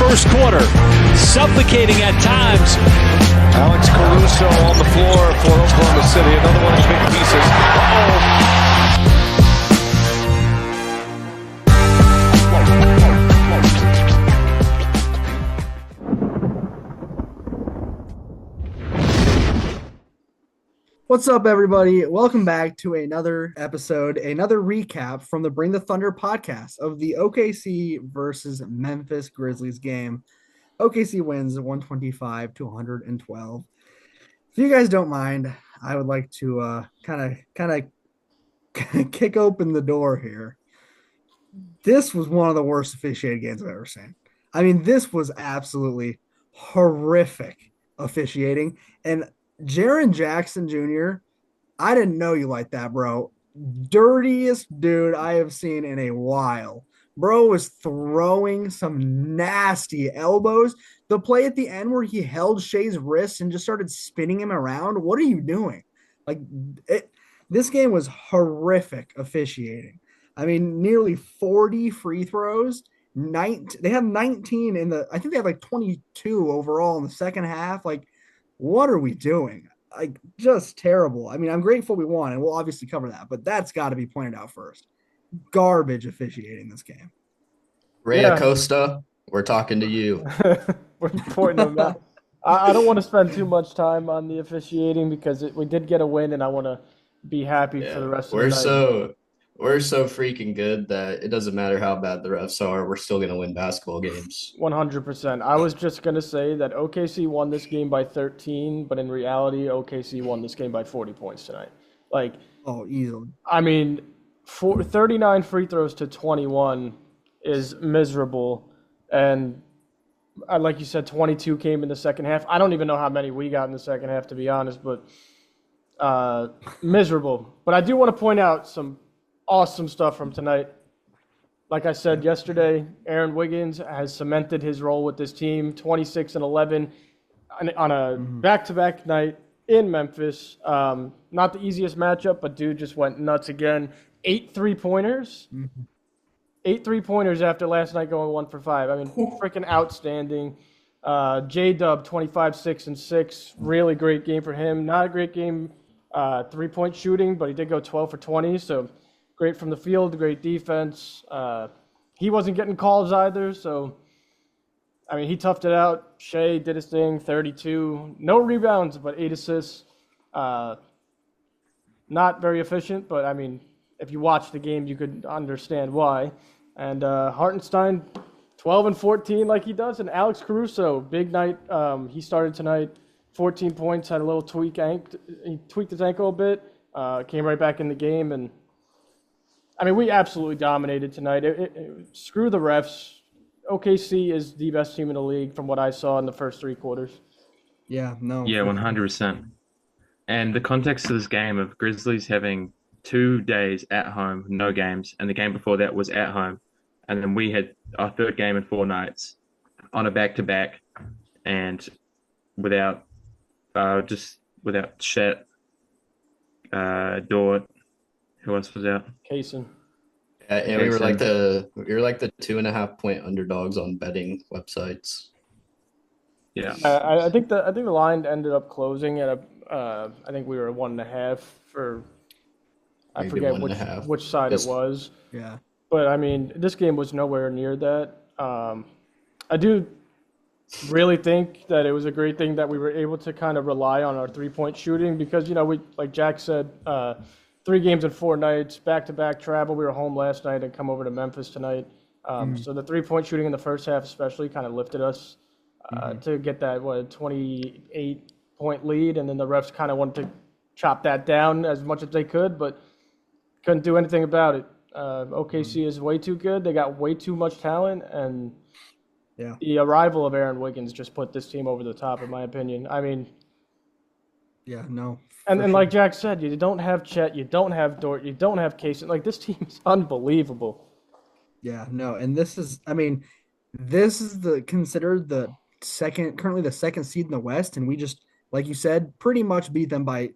first quarter, suffocating at times. Alex Caruso on the floor for Oklahoma City. Another one of the big pieces. What's up, everybody? Welcome back to another episode, another recap from the Bring the Thunder podcast of the OKC versus Memphis Grizzlies game. OKC wins 125-112. If you guys don't mind, I would like to kind of kick open the door here. This was one of the worst officiated games I've ever seen. I mean, this was absolutely horrific officiating. And Jaren Jackson Jr., I didn't know you like that, bro. Dirtiest dude I have seen in a while. Bro was throwing some nasty elbows. The play at the end where he held Shai's wrist and just started spinning him around. What are you doing? This game was horrific officiating. I mean, nearly 40 free throws. They have 19 in the – I think they have like 22 overall in the second half. Like, what are we doing? Like, just terrible. I mean, I'm grateful we won, and we'll obviously cover that, but that's got to be pointed out first. Garbage officiating this game. Ray Acosta, we're talking to you. We're pointing them out. I don't want to spend too much time on the officiating because we did get a win, and I want to be happy for the rest of the night. We're so freaking good that it doesn't matter how bad the refs are, we're still going to win basketball games. 100%. I was just going to say that OKC won this game by 13, but in reality, OKC won this game by 40 points tonight. Easily. I mean, 39 free throws to 21 is miserable. And like you said, 22 came in the second half. I don't even know how many we got in the second half, to be honest, but miserable. But I do want to point out some awesome stuff from tonight. Like I said yesterday, Aaron Wiggins has cemented his role with this team, 26 and 11 on a back-to-back night in Memphis. Not the easiest matchup, but dude just went nuts again. 8 3-pointers. 8 3-pointers after last night going 1 for 5. I mean, freaking outstanding. J-Dub, 25, 6, and 6. Really great game for him. Not a great game three-point shooting, but he did go 12 for 20, so great from the field, great defense. He wasn't getting calls either, so, I mean, he toughed it out. Shai did his thing, 32. No rebounds, but 8 assists. Not very efficient, but, I mean, if you watch the game, you could understand why. And Hartenstein, 12 and 14 like he does. And Alex Caruso, big night. He started tonight, 14 points, had a little tweak. He tweaked his ankle a bit, came right back in the game, and I mean, we absolutely dominated tonight. Screw the refs. OKC is the best team in the league from what I saw in the first 3 quarters. Yeah, no. Yeah, 100%. And the context of this game of Grizzlies having 2 days at home, no games, and the game before that was at home. And then we had our 3rd game in 4 nights on a back-to-back and without Shet, Dort. Who else was out? Kaysen. And we were like the 2.5 point underdogs on betting websites. Yeah. I think the line ended up closing at I think we were 1.5 for I Maybe forget 1.5. which side it was. Yeah. But I mean, this game was nowhere near that. I do really think that it was a great thing that we were able to kind of rely on our 3-point shooting because, we, like Jack said, 3 games in 4 nights, back-to-back travel. We were home last night and come over to Memphis tonight. So the 3-point shooting in the first half especially kind of lifted us to get that 28-point lead, and then the refs kind of wanted to chop that down as much as they could, but couldn't do anything about it. OKC is way too good. They got way too much talent, and the arrival of Aaron Wiggins just put this team over the top, in my opinion. I mean, yeah, no. And like Jack said, you don't have Chet, you don't have Dort, you don't have Kaysen. Like, this team is unbelievable. Yeah, no, and this is currently the second seed in the West, and we just, like you said, pretty much beat them by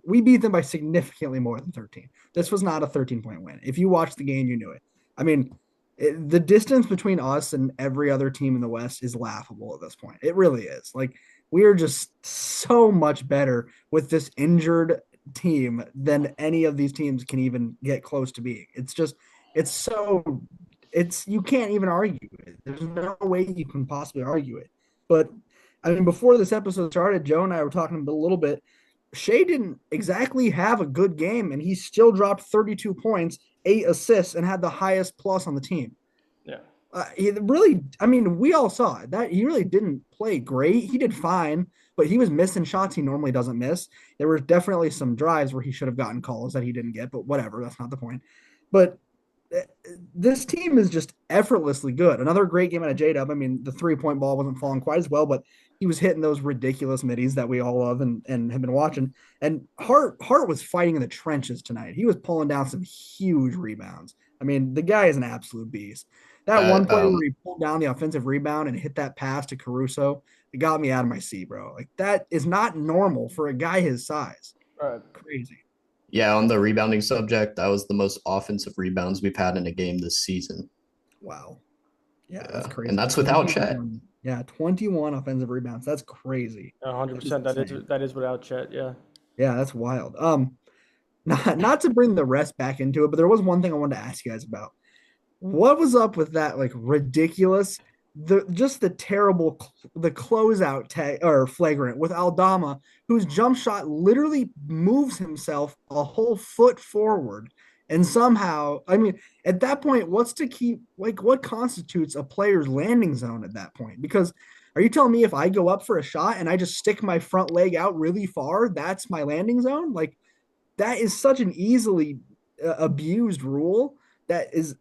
significantly more than 13. This was not a 13-point win. If you watched the game, you knew it. I mean, The distance between us and every other team in the West is laughable at this point. It really is. Like we are just so much better with this injured team than any of these teams can even get close to being. It's so it's you can't even argue it. There's no way you can possibly argue it. But I mean, before this episode started, Joe and I were talking a little bit. Shea didn't exactly have a good game, and he still dropped 32 points, 8 assists, and had the highest plus on the team. Yeah. He really, I mean, we all saw it. That he really didn't play great. He did fine, but he was missing shots he normally doesn't miss. There were definitely some drives where he should have gotten calls that he didn't get, but whatever. That's not the point. But this team is just effortlessly good. Another great game out of J-Dub. I mean, the 3-point ball wasn't falling quite as well, but he was hitting those ridiculous middies that we all love and have been watching. And Hart was fighting in the trenches tonight. He was pulling down some huge rebounds. I mean, the guy is an absolute beast. That one play where he pulled down the offensive rebound and hit that pass to Caruso, it got me out of my seat, bro. Like that is not normal for a guy his size. Crazy. Yeah, on the rebounding subject, that was the most offensive rebounds we've had in a game this season. Wow. Yeah, that's crazy. And that's without Chet. Yeah, 21 offensive rebounds. That's crazy. 100%. That is without Chet. Yeah. Yeah, that's wild. Not to bring the rest back into it, but there was one thing I wanted to ask you guys about. What was up with that like ridiculous, the closeout tag or flagrant with Aldama, whose jump shot literally moves himself a whole foot forward, and somehow, I mean, at that point, what constitutes a player's landing zone at that point? Because are you telling me if I go up for a shot and I just stick my front leg out really far, that's my landing zone? Like that is such an easily abused rule that's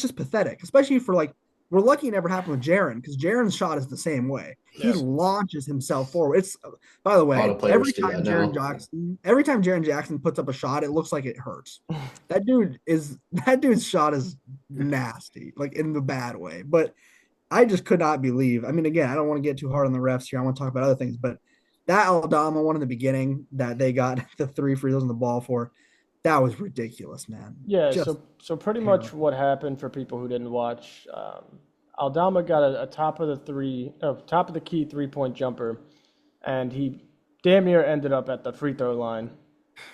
just pathetic, especially for like, we're lucky it never happened with Jaren because Jaren's shot is the same way. He launches himself forward. It's, by the way, every time Jaren Jackson puts up a shot, it looks like it hurts. That dude's shot is nasty, like in the bad way. But I just could not believe. I mean, again, I don't want to get too hard on the refs here. I want to talk about other things, but that Aldama one in the begining that they got the 3 free throws on the ball for, that was ridiculous, man. Yeah, so pretty much what happened for people who didn't watch, Aldama got a top of the key 3-point jumper, and he damn near ended up at the free throw line.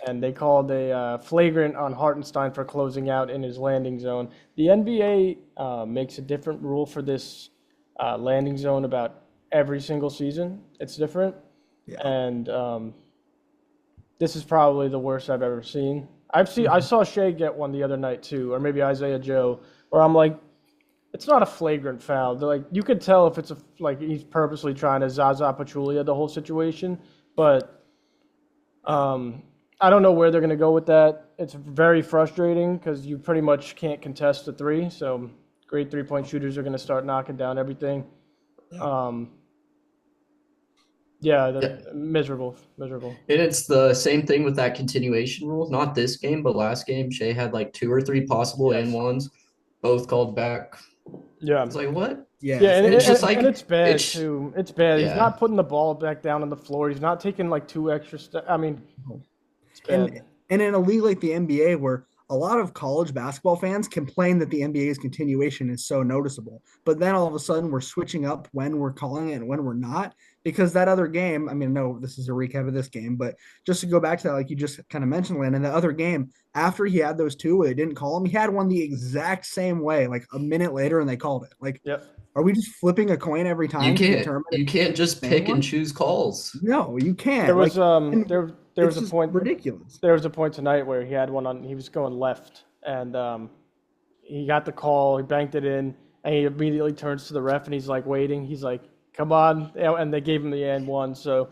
And they called a flagrant on Hartenstein for closing out in his landing zone. The NBA makes a different rule for this landing zone about every single season. It's different. Yeah. And this is probably the worst I've ever seen. I saw Shea get one the other night too, or maybe Isaiah Joe, where I'm like, it's not a flagrant foul. They're like, you could tell if it's he's purposely trying to Zaza Pachulia the whole situation, but I don't know where they're going to go with that. It's very frustrating because you pretty much can't contest a 3, so great 3-point shooters are going to start knocking down everything. Miserable. And it's the same thing with that continuation rule. Not this game, but last game, Shea had like 2 or 3 possible and ones, both called back. Yeah. It's like, what? Yeah, and it's bad too. It's bad. Yeah. He's not putting the ball back down on the floor. He's not taking like 2 extra steps. I mean, it's bad. And in a league like the NBA where a lot of college basketball fans complain that the NBA's continuation is so noticeable, but then all of a sudden we're switching up when we're calling it and when we're not. Because that other game, I mean, no, this is a recap of this game, but just to go back to that, like you just kind of mentioned, Landon, the other game, after he had those 2 where they didn't call him, he had one the exact same way, like a minute later, and they called it. Like, Are we just flipping a coin every time? You can't just pick and choose calls. No, you can't. There was there was a point ridiculous. There was a point tonight where he had one on. He was going left, and he got the call. He banked it in, and he immediately turns to the ref, and he's like waiting. He's like, come on, and they gave him the and one. So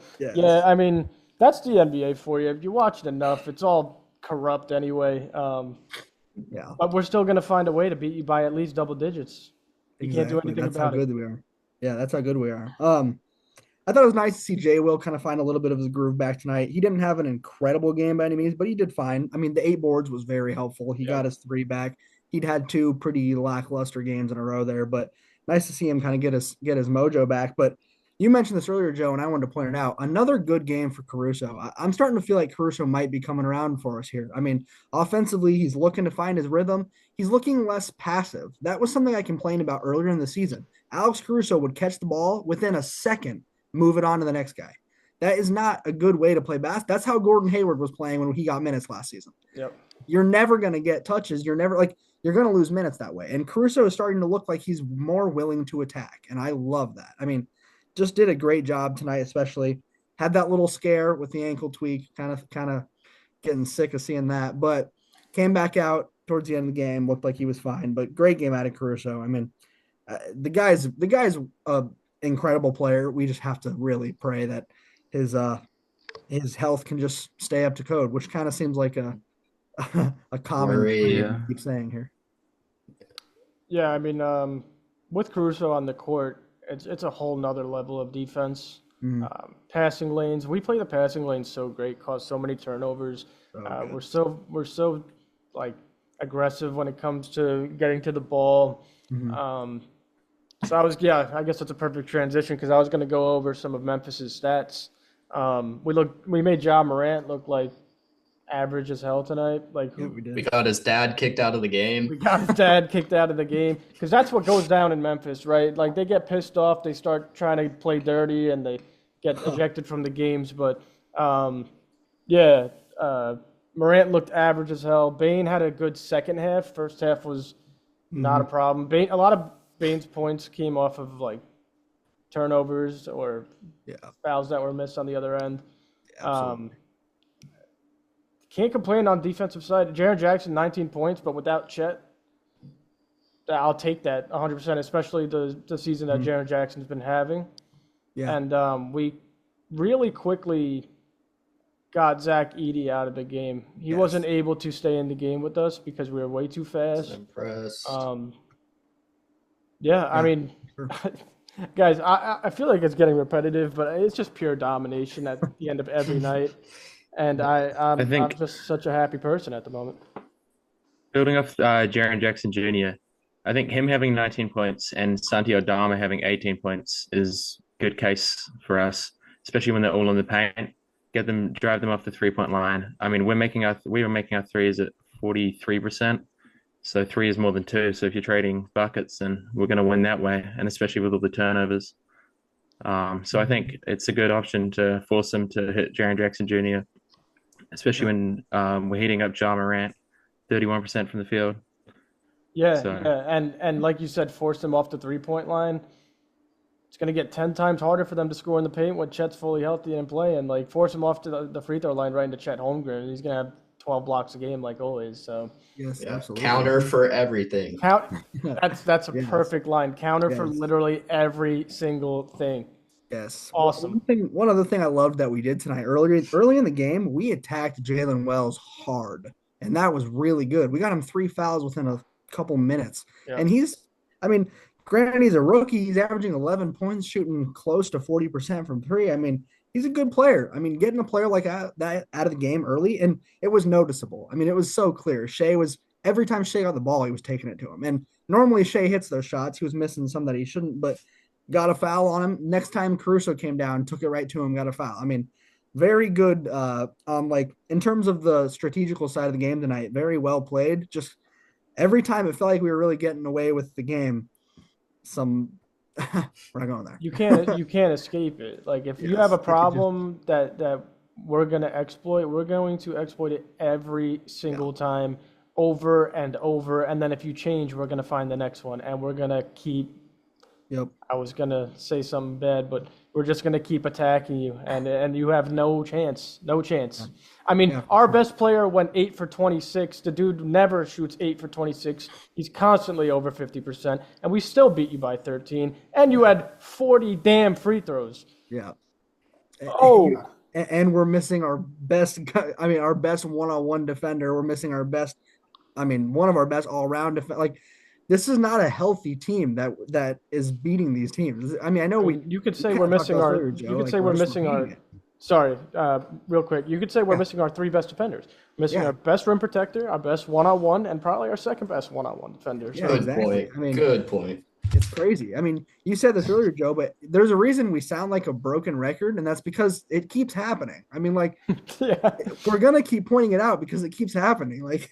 I mean, that's the NBA for you. If you watch it enough, it's all corrupt anyway. But we're still gonna find a way to beat you by at least double digits. You can't do anything about it. That's how good we are. Yeah, that's how good we are. I thought it was nice to see Jay Will kind of find a little bit of his groove back tonight. He didn't have an incredible game by any means, but he did fine. I mean, the 8 boards was very helpful. He got his 3 back. He'd had 2 pretty lackluster games in a row there, but nice to see him kind of get his mojo back. But You mentioned this earlier, Joe, and I wanted to point it out. Another good game for Caruso. I'm starting to feel like Caruso might be coming around for us here. I mean, offensively, he's looking to find his rhythm. He's looking less passive. That was something I complained about earlier in the season. Alex Caruso would catch the ball within a second, move it on to the next guy. That is not a good way to play basketball. That's how Gordon Hayward was playing when he got minutes last season. Yep. You're never going to get touches. You're going to lose minutes that way. And Caruso is starting to look like he's more willing to attack. And I love that. I mean, just did a great job tonight, especially had that little scare with the ankle tweak, kind of getting sick of seeing that, but came back out towards the end of the game, looked like he was fine, but great game out of Caruso. I mean, the guy's an incredible player. We just have to really pray that his health can just stay up to code, which kind of seems like a common thing keep saying here. Yeah, I mean, with Caruso on the court, it's a whole nother level of defense. Passing lanes, we play the passing lanes so great, cause so many turnovers. We're so like aggressive when it comes to getting to the ball. So I guess that's a perfect transition because I was going to go over some of Memphis's stats. We made Ja Morant look like average as hell tonight. Like we did. We got his dad kicked out of the game. We got his dad kicked out of the game because that's what goes down in Memphis, right? Like they get pissed off, they start trying to play dirty, and they get ejected from the games. But Morant looked average as hell. Bane had a good second half. First half was not a problem. A lot of Bane's points came off of like turnovers or fouls that were missed on the other end. Can't complain on defensive side. Jaren Jackson, 19 points, but without Chet, I'll take that 100%, especially the season that Jaren Jackson's been having. Yeah. And we really quickly got Zach Edey out of the game. He wasn't able to stay in the game with us because we were way too fast. Impressed. I mean, guys, I feel like it's getting repetitive, but it's just pure domination at the end of every night. And I'm just such a happy person at the moment. Building off Jaren Jackson Jr., I think him having 19 points and Santi Aldama having 18 points is a good case for us, especially when they're all in the paint. Drive them off the 3-point line. I mean, we were making our threes at 43%. So 3 is more than 2. So if you're trading buckets, then we're going to win that way, and especially with all the turnovers. So I think it's a good option to force them to hit Jaren Jackson Jr., especially when we're heating up Ja Morant, 31% from the field. And like you said, force them off the 3-point line. It's going to get 10 times harder for them to score in the paint when Chet's fully healthy and playing. Like, force him off to the free throw line right into Chet Holmgren. He's going to have 12 blocks a game like always. So yes, absolutely. Counter for everything. That's a perfect line. Counter for literally every single thing. Yes. Awesome. One other thing I loved that we did tonight, early in the game, we attacked Jalen Wells hard, and that was really good. We got him 3 fouls within a couple minutes. Yeah. And granted, he's a rookie. He's averaging 11 points, shooting close to 40% from 3. I mean, he's a good player. I mean, getting a player like that out of the game early, and it was noticeable. I mean, it was so clear. Every time Shea got the ball, he was taking it to him. And normally Shea hits those shots. He was missing some that he shouldn't, but got a foul on him. Next time Caruso came down, took it right to him, got a foul. I mean, very good in terms of the strategical side of the game tonight, very well played. Just every time it felt like we were really getting away with the game. We're not going there. You can't escape it. Like if you have a problem that we're going to exploit, we're going to exploit it every single time over and over. And then if you change, we're going to find the next one, and we're going to keep. Yep. I was going to say something bad, but we're just going to keep attacking you, and you have no chance. No chance. Yeah. I mean, our best player went 8 for 26. The dude never shoots 8 for 26. He's constantly over 50%, and we still beat you by 13, and you had 40 damn free throws. Yeah. Oh. And we're missing our best one-on-one defender. We're missing one of our best all-around defenders. Like, this is not a healthy team that is beating these teams. I mean, I know you could say we're missing our. You could say we're missing our. Sorry, real quick. You could say we're missing our 3 best defenders. We're missing our best rim protector, our best one-on-one, and probably our second best one-on-one defender. Yeah, Good point. Good point. It's crazy. I mean, you said this earlier, Joe, but there's a reason we sound like a broken record, and that's because it keeps happening. I mean, like, Yeah. we're gonna keep pointing it out because it keeps happening. Like,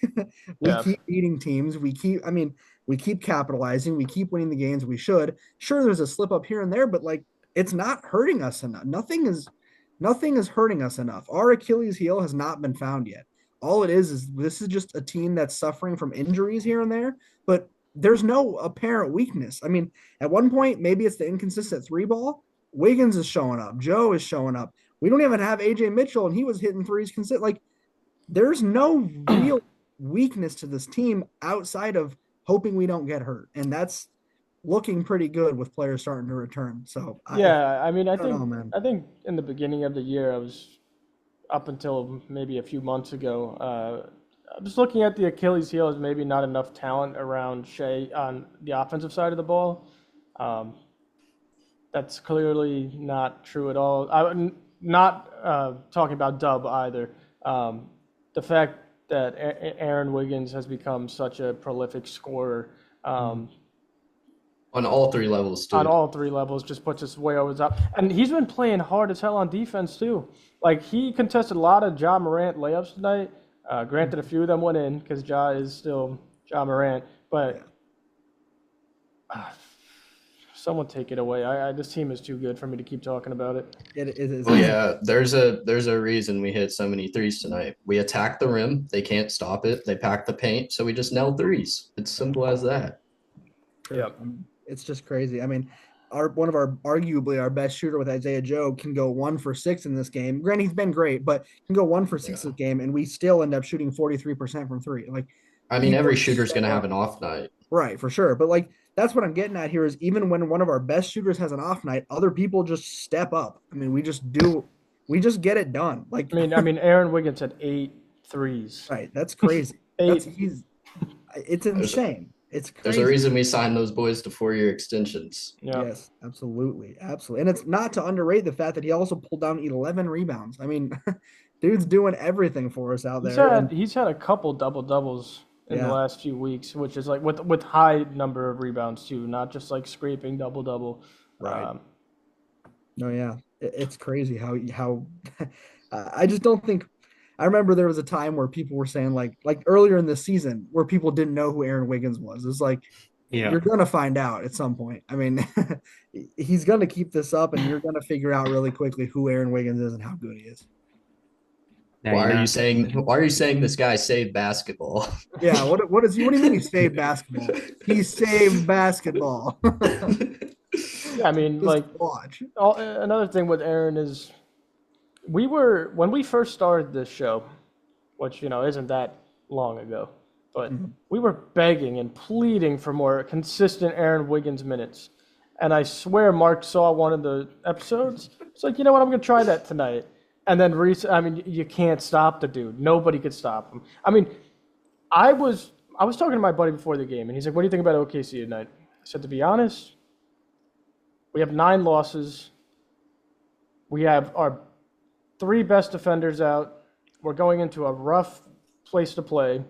we Yeah. keep beating teams. We keep capitalizing. We keep winning the games we should. Sure, there's a slip up here and there, but like, it's not hurting us enough. Nothing is hurting us enough. Our Achilles heel has not been found yet. All it is this is just a team that's suffering from injuries here and there, but there's no apparent weakness. I mean, at one point, maybe it's the inconsistent three ball. Wiggins is showing up. Joe is showing up. We don't even have AJ Mitchell, and he was hitting threes consistent. Like, there's no real weakness to this team outside of hoping we don't get hurt, and that's looking pretty good with players starting to return. So Yeah, I mean, I don't think know, man. I think in the beginning of the year, I was up until maybe a few months ago. I was looking at the Achilles heel as maybe not enough talent around Shea on the offensive side of the ball. That's clearly not true at all. I'm not talking about Dub either. The fact that Aaron Wiggins has become such a prolific scorer on all three levels, dude. on all three levels just puts us way over the top. And he's been playing hard as hell on defense too. Like, he contested a lot of Ja Morant layups tonight. Granted, a few of them went in because Ja is still Ja Morant. But someone take it away. This team is too good for me to keep talking about it. It is. Well, yeah, there's a reason we hit so many threes tonight. We attack the rim, they can't stop it. They pack the paint, so we just nailed threes. It's simple as that. Yeah. It's just crazy. I mean, arguably our best shooter with Isaiah Joe can go 1 for 6 in this game. Granted, he's been great, but can go 1 for 6 this game, and we still end up shooting 43% from three. Like, I mean, every shooter's gonna have an off night. right, for sure. But like, that's what I'm getting at here is even when one of our best shooters has an off night, other people just step up. I mean, we just get it done. Like, I mean, Aaron Wiggins had 8 threes. right, that's crazy. It's insane. It's crazy. There's a reason we signed those boys to 4-year extensions. Yeah. Yes, absolutely. And it's not to underrate the fact that he also pulled down 11 rebounds. I mean, dude's doing everything for us out there. He's had a couple double doubles in the Yeah. last few weeks, which is like with high number of rebounds too, not just like scraping double. Right. No, yeah, it's crazy how I just don't think. I remember there was a time where people were saying like earlier in the season where people didn't know who Aaron Wiggins was. It's like, Yeah. you're gonna find out at some point. I mean, he's gonna keep this up, and you're gonna figure out really quickly who Aaron Wiggins is and how good he is. Now Why you are know. you saying this guy saved basketball? Yeah, what do you mean he saved basketball? He saved basketball. I mean, Just like watch. another thing with Aaron is when we first started this show, which isn't that long ago, but we were begging and pleading for more consistent Aaron Wiggins minutes. And I swear Mark saw one of the episodes. It's like, you know what, I'm going to try that tonight. And then you can't stop the dude. Nobody could stop him. I mean, I was talking to my buddy before the game, and he's like, what do you think about OKC tonight? I said, to be honest, we have 9 losses. We have our 3 best defenders out. We're going into a rough place to play.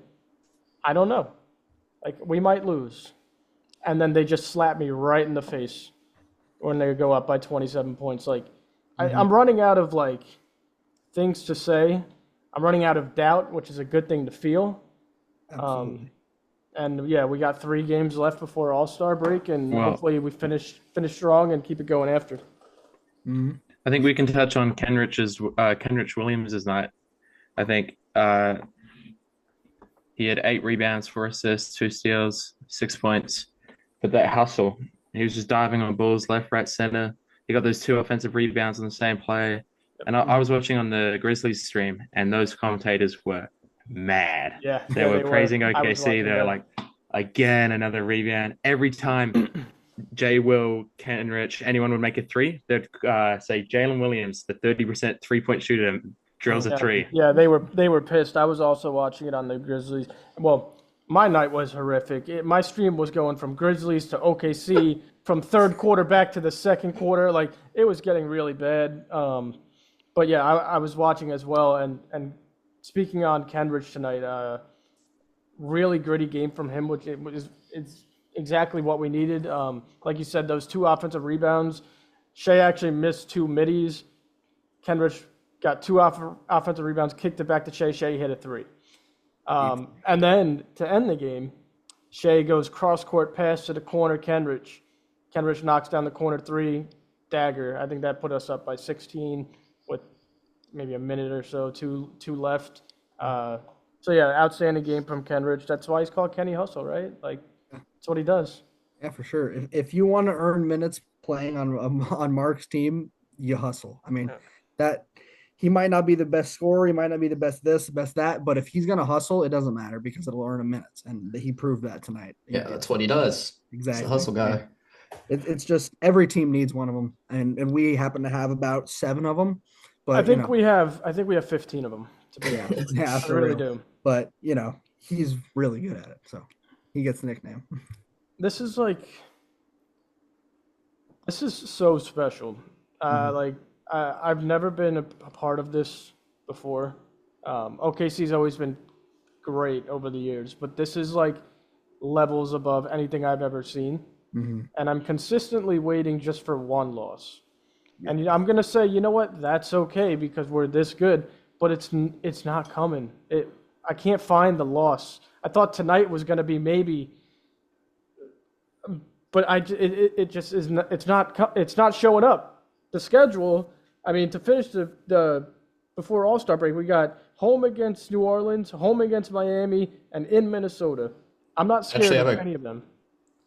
I don't know. Like, we might lose. And then they just slap me right in the face when they go up by 27 points. Like, I'm running out of, like, things to say. I'm running out of doubt, which is a good thing to feel. Absolutely. And, yeah, we got 3 games left before All-Star break, and Wow. hopefully we finish strong and keep it going after. I think we can touch on Kenrich Williams' night. I think he had 8 rebounds, 4 assists, 2 steals, 6 points. But that hustle, he was just diving on balls left, right, center. He got those 2 offensive rebounds on the same play. And I was watching on the Grizzlies stream, and those commentators were mad. Yeah, They were praising I was OKC. watching They were that. like, again, another rebound. Every time Jay Will, Kenrich, anyone would make a 3, they'd say Jalen Williams, the 30% 3-point shooter, drills a 3. Yeah, they were pissed. I was also watching it on the Grizzlies. Well, my night was horrific. My stream was going from Grizzlies to OKC, from third quarter back to the second quarter. Like, it was getting really bad. But yeah, I was watching as well. And speaking on Kenrich tonight, really gritty game from him, which it's exactly what we needed. Like you said, those 2 offensive rebounds. Shea actually missed 2 middies. Kenrich got 2 offensive rebounds, kicked it back to Shea. Shea hit a 3. And then to end the game, Shea goes cross-court pass to the corner, Kenrich. Kenrich knocks down the corner 3, dagger. I think that put us up by 16 with maybe a minute or so, two left. So, yeah, outstanding game from Kenrich. That's why he's called Kenny Hustle, right? Like, that's what he does. Yeah, for sure. If you want to earn minutes playing on Mark's team, you hustle. I mean, that he might not be the best scorer, he might not be the best this, the best that, but if he's gonna hustle, it doesn't matter because it'll earn him minutes, and he proved that tonight. Yeah, that's what he does. Exactly. He's a hustle guy. It's just every team needs one of them, and we happen to have about 7 of them. But I think we have 15 of them. To be honest, yeah, I really do. But he's really good at it, so he gets the nickname. This is so special. I've never been a part of this before. OKC's always been great over the years, but this is like levels above anything I've ever seen. Mm-hmm. And I'm consistently waiting just for one loss. Yeah. And I'm going to say, you know what? That's okay because we're this good, but it's not coming. I can't find the loss. I thought tonight was going to be maybe, but it just is not, it's not showing up. The schedule, I mean, to finish the before All-Star break, we got home against New Orleans, home against Miami, and in Minnesota. I'm not scared of any of them.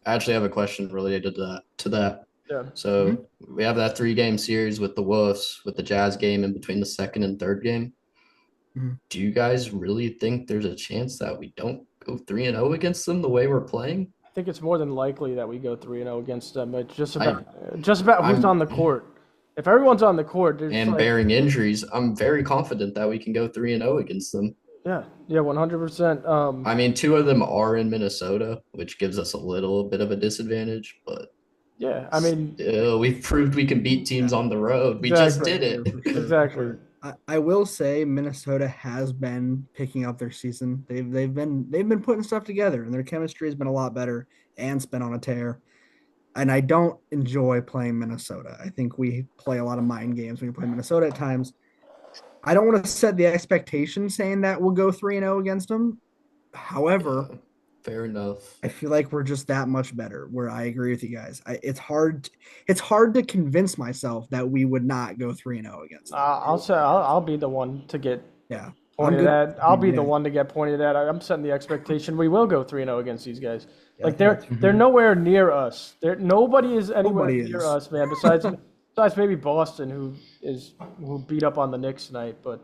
I actually have a question related to that. Yeah. So we have that 3-game series with the Wolves, with the Jazz game in between the second and third game. Mm-hmm. Do you guys really think there's a chance that we don't go 3-0 against them the way we're playing? I think it's more than likely that we go 3-0 against them. It's just about who's on the court. If everyone's on the court, and bearing injuries, I'm very confident that we can go 3-0 against them. Yeah, 100%. I mean, 2 of them are in Minnesota, which gives us a little bit of a disadvantage, but yeah, I mean, we've proved we can beat teams on the road. We just did it. Exactly. I will say Minnesota has been picking up their season. They've been putting stuff together, and their chemistry has been a lot better. Ant's been on a tear. And I don't enjoy playing Minnesota. I think we play a lot of mind games when we play Minnesota at times. I don't want to set the expectation saying that we'll go 3-0 against them. However, fair enough. I feel like we're just that much better. Where I agree with you guys. It's hard to convince myself that we would not go 3-0 against them. I'll be the one to get pointed at. I'll be the one to get pointed at. I'm setting the expectation we will go 3-0 against these guys. Like they're nowhere near us. Nobody is anywhere near us, man. Besides maybe Boston, who beat up on the Knicks tonight. But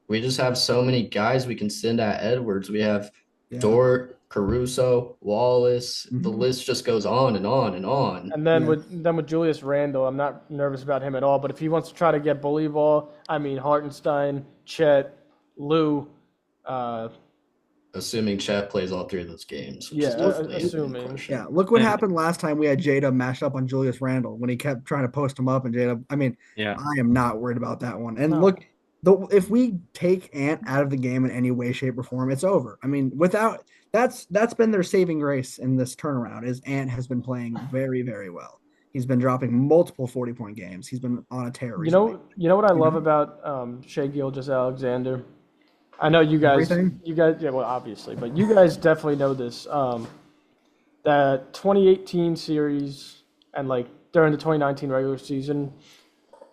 we just have so many guys we can send at Edwards. We have Dort, Caruso, Wallace. Mm-hmm. The list just goes on and on and on. And then with Julius Randle, I'm not nervous about him at all. But if he wants to try to get bully ball, I mean Hartenstein, Chet, Lou. Assuming Chet plays all 3 of those games. Assuming. Yeah, look what happened last time we had Jada mashed up on Julius Randle when he kept trying to post him up. And Jada, I mean, I am not worried about that one. And look, if we take Ant out of the game in any way, shape, or form, it's over. I mean, that's been their saving grace in this turnaround. Is Ant has been playing very, very well. He's been dropping multiple 40-point games. He's been on a tear recently. You know what I love about Shea Gilgeous-Alexander? I know you guys, obviously, but you guys definitely know this. That 2018 series and during the 2019 regular season,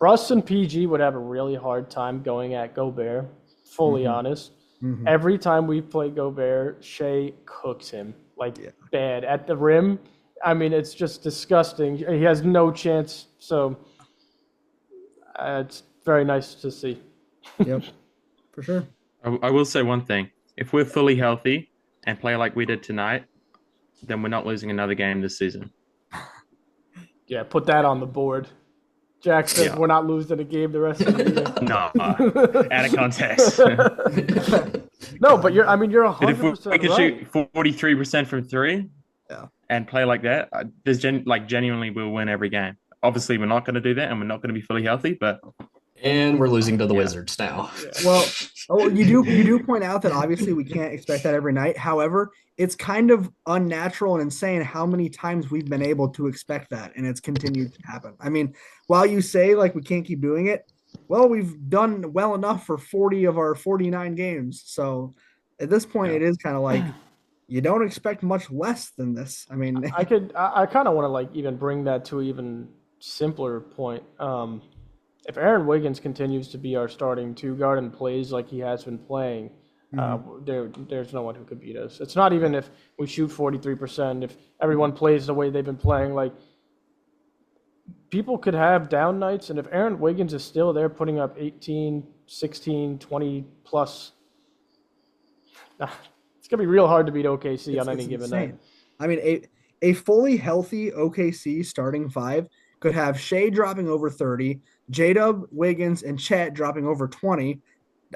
Russ and PG would have a really hard time going at Gobert, fully honest. Mm-hmm. Every time we play Gobert, Shea cooks him, bad. At the rim, I mean, it's just disgusting. He has no chance, so it's very nice to see. Yep, for sure. I will say one thing. If we're fully healthy and play like we did tonight, then we're not losing another game this season. Yeah, put that on the board. Jack says we're not losing a game the rest of the year. No, out of context. No, but you're 100% if we could shoot 43% from 3 and play like that, genuinely we'll win every game. Obviously, we're not going to do that and we're not going to be fully healthy, but And we're losing to the Wizards now. Well, you do point out that obviously we can't expect that every night. However, it's kind of unnatural and insane how many times we've been able to expect that, and it's continued to happen. I mean, while you say like we can't keep doing it, well, we've done well enough for 40 of our 49 games. So at this point, it is kind of like you don't expect much less than this. I mean, I kind of want to like even bring that to an even simpler point. If Aaron Wiggins continues to be our starting two guard and plays like he has been playing, there's no one who could beat us. It's not even if we shoot 43%, if everyone plays the way they've been playing. Like, people could have down nights, and if Aaron Wiggins is still there putting up 18, 16, 20 plus, it's going to be real hard to beat OKC on any given night. I mean, a fully healthy OKC starting five could have Shea dropping over 30, J-Dub, Wiggins, and Chet dropping over 20.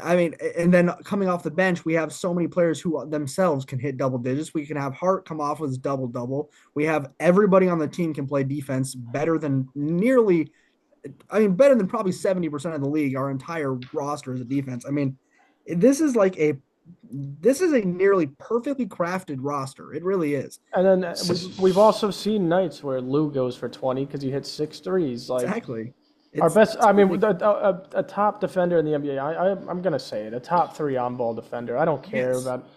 I mean, and then coming off the bench, we have so many players who themselves can hit double digits. We can have Hart come off with his double-double. We have everybody on the team can play defense better than better than probably 70% of the league. Our entire roster is a defense. I mean, this is a nearly perfectly crafted roster. It really is. And then we've also seen nights where Lou goes for 20 because he hits 6 threes. Like, exactly. Our best, a top defender in the NBA, I'm going to say it, a top 3 on-ball defender. I don't care about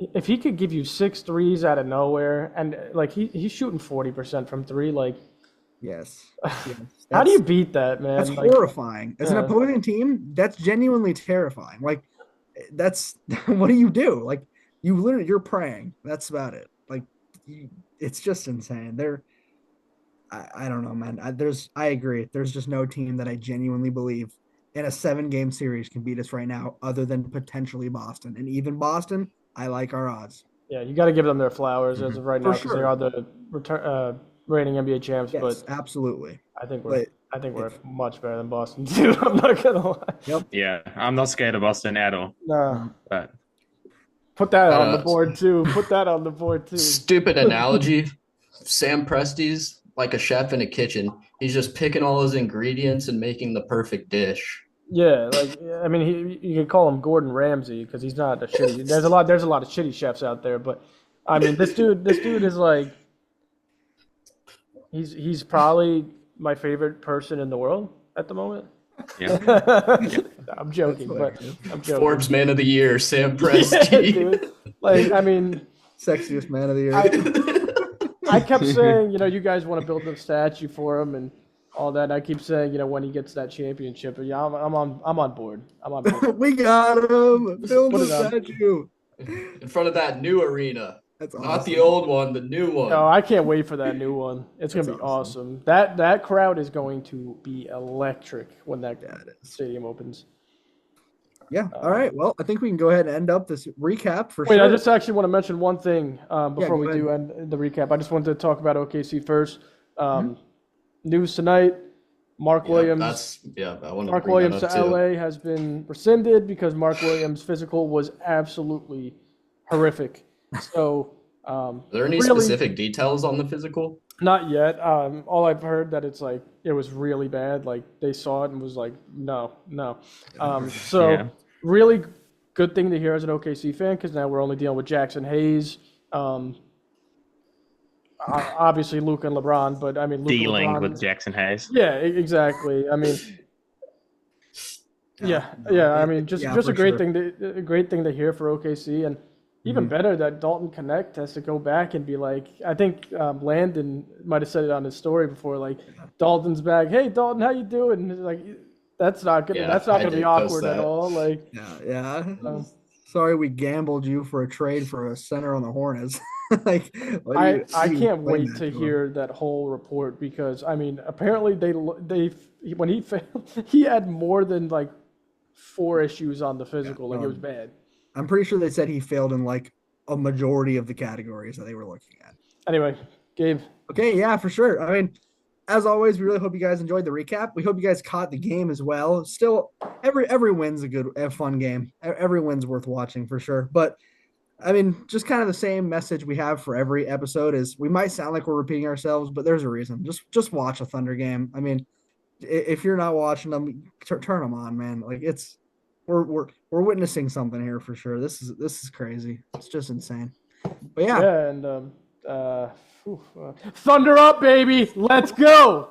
if he could give you 6 threes out of nowhere, and like he's shooting 40% from 3, like yes. How do you beat that, man? That's horrifying. As an opposing team, that's genuinely terrifying. Like, that's what do you do? Like, you're praying. That's about it. Like, it's just insane. I don't know, man. I agree. There's just no team that I genuinely believe in a 7-game series can beat us right now, other than potentially Boston. And even Boston, I like our odds. Yeah, you got to give them their flowers as of right now because they are the reigning NBA champs. Yes, but absolutely. I think we're much better than Boston too. I'm not gonna lie. Yep. Yeah, I'm not scared of Boston at all. No. But put that on the board too. Put that on the board too. Stupid analogy. Sam Presti's like a chef in a kitchen. He's just picking all his ingredients and making the perfect dish. Yeah, like, I mean, you could call him Gordon Ramsay because he's not a shitty. There's a lot of shitty chefs out there, but I mean, this dude is like, he's probably my favorite person in the world at the moment. Yeah. I'm joking, but I'm joking. Forbes Man of the Year, Sam Presti. Yeah, dude. Like, I mean, sexiest man of the year. I kept saying, you guys want to build a statue for him and all that. I keep saying, when he gets that championship, yeah, I'm on board. I'm on board. We got him. Build a statue in front of that new arena. That's awesome. Not the old one, the new one. No, I can't wait for that new one. It's going to be awesome. That crowd is going to be electric when that stadium opens. Yeah. All right. Well, I think we can go ahead and end up this recap for sure. Wait, I just actually want to mention one thing before we do end the recap. I just wanted to talk about OKC first. News tonight: Mark Williams. Mark Williams to LA has been rescinded because Mark Williams' physical was absolutely horrific. So, are there any specific details on the physical? Not yet. All I've heard that it's like it was really bad. Like they saw it and was like, no. Really good thing to hear as an OKC fan because now we're only dealing with Jackson Hayes. Obviously Luka and LeBron, but I mean dealing with Jackson Hayes. Yeah, exactly. I mean, yeah. I mean, just a great thing to hear for OKC, and even better that Dalton Connect has to go back and be like, I think Landon might have said it on his story before, like Dalton's back. Hey, Dalton, how you doing? And like, that's not gonna be awkward at all. Like, sorry, we gambled you for a trade for a center on the Hornets. Like, I can't wait to hear that whole report because I mean, apparently they when he failed, he had more than like 4 issues on the physical. Like it was bad. I'm pretty sure they said he failed in like a majority of the categories that they were looking at. Anyway, Gabe. Okay, yeah, for sure. I mean, as always, we really hope you guys enjoyed the recap. We hope you guys caught the game as well. Still, every win's a fun game. Every win's worth watching for sure. But I mean, just kind of the same message we have for every episode is we might sound like we're repeating ourselves, but there's a reason. Just watch a Thunder game. I mean, if you're not watching them, turn them on, man. Like we're witnessing something here for sure. This is crazy. It's just insane. But yeah. Yeah, and thunder up, baby. Let's go.